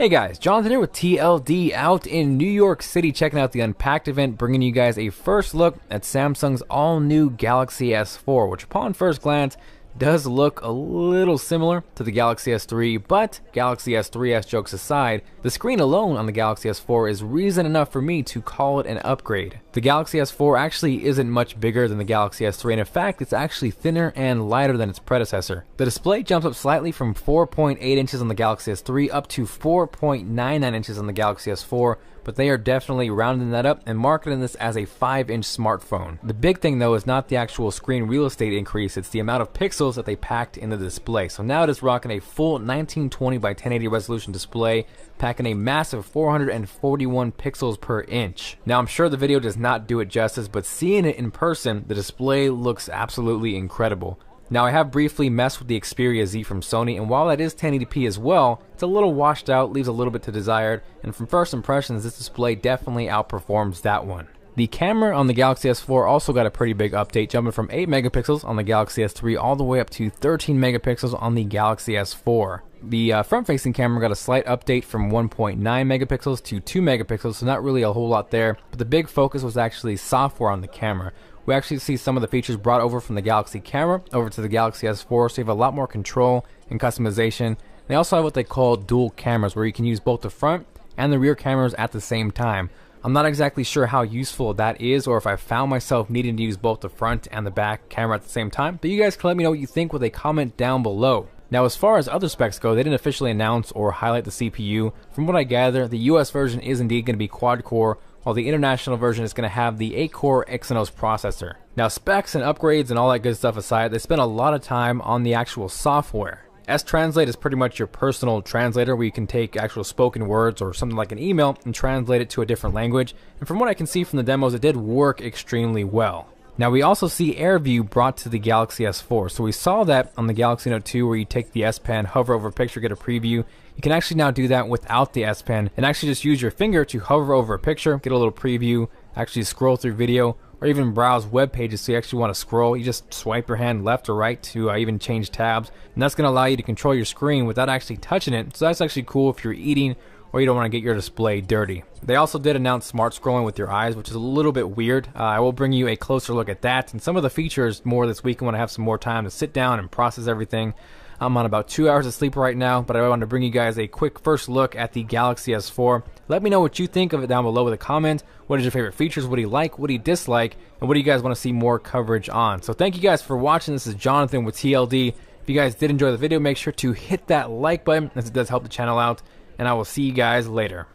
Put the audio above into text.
Hey guys, Jonathan here with TLD out in New York City checking out the Unpacked event, bringing you guys a first look at Samsung's all-new Galaxy S4, which upon first glance does look a little similar to the Galaxy S3, but Galaxy S3, jokes aside, the screen alone on the Galaxy S4 is reason enough for me to call it an upgrade. The Galaxy S4 actually isn't much bigger than the Galaxy S3, and in fact, it's actually thinner and lighter than its predecessor. The display jumps up slightly from 4.8 inches on the Galaxy S3 up to 4.99 inches on the Galaxy S4, but they are definitely rounding that up and marketing this as a 5-inch smartphone. The big thing though is not the actual screen real estate increase, it's the amount of pixels that they packed in the display. So now it is rocking a full 1920 by 1080 resolution display, packing a massive 441 pixels per inch. Now I'm sure the video does not do it justice, but seeing it in person, the display looks absolutely incredible. Now I have briefly messed with the Xperia Z from Sony, and while that is 1080p as well, it's a little washed out, leaves a little bit to desired, and from first impressions this display definitely outperforms that one. The camera on the Galaxy S4 also got a pretty big update, jumping from 8 megapixels on the Galaxy S3 all the way up to 13 megapixels on the Galaxy S4. The front-facing camera got a slight update from 1.9 megapixels to 2 megapixels, so not really a whole lot there, but the big focus was actually software on the camera. We actually see some of the features brought over from the Galaxy camera over to the Galaxy S4, so you have a lot more control and customization. They also have what they call dual cameras, where you can use both the front and the rear cameras at the same time. I'm not exactly sure how useful that is, or if I found myself needing to use both the front and the back camera at the same time, but you guys can let me know what you think with a comment down below. Now as far as other specs go, they didn't officially announce or highlight the CPU. From what I gather, the US version is indeed going to be quad-core, while the international version is going to have the 8-core Exynos processor. Now specs and upgrades and all that good stuff aside, they spent a lot of time on the actual software. S-Translate is pretty much your personal translator, where you can take actual spoken words or something like an email and translate it to a different language, and from what I can see from the demos, it did work extremely well. Now we also see AirView brought to the Galaxy S4, so we saw that on the Galaxy Note 2 where you take the S Pen, hover over a picture, get a preview. You can actually now do that without the S Pen and actually just use your finger to hover over a picture, get a little preview, actually scroll through video, or even browse web pages. So you actually want to scroll, you just swipe your hand left or right to even change tabs, and that's going to allow you to control your screen without actually touching it. So that's actually cool if you're eating or you don't want to get your display dirty. They also did announce smart scrolling with your eyes, which is a little bit weird. I will bring you a closer look at that and some of the features more this weekend when I have some more time to sit down and process everything. I'm on about 2 hours of sleep right now, but I wanted to bring you guys a quick first look at the Galaxy S4. Let me know what you think of it down below with a comment. What is your favorite features? What do you like? What do you dislike? And what do you guys want to see more coverage on? So thank you guys for watching. This is Jonathan with TLD. If you guys did enjoy the video, make sure to hit that like button, as it does help the channel out. And I will see you guys later.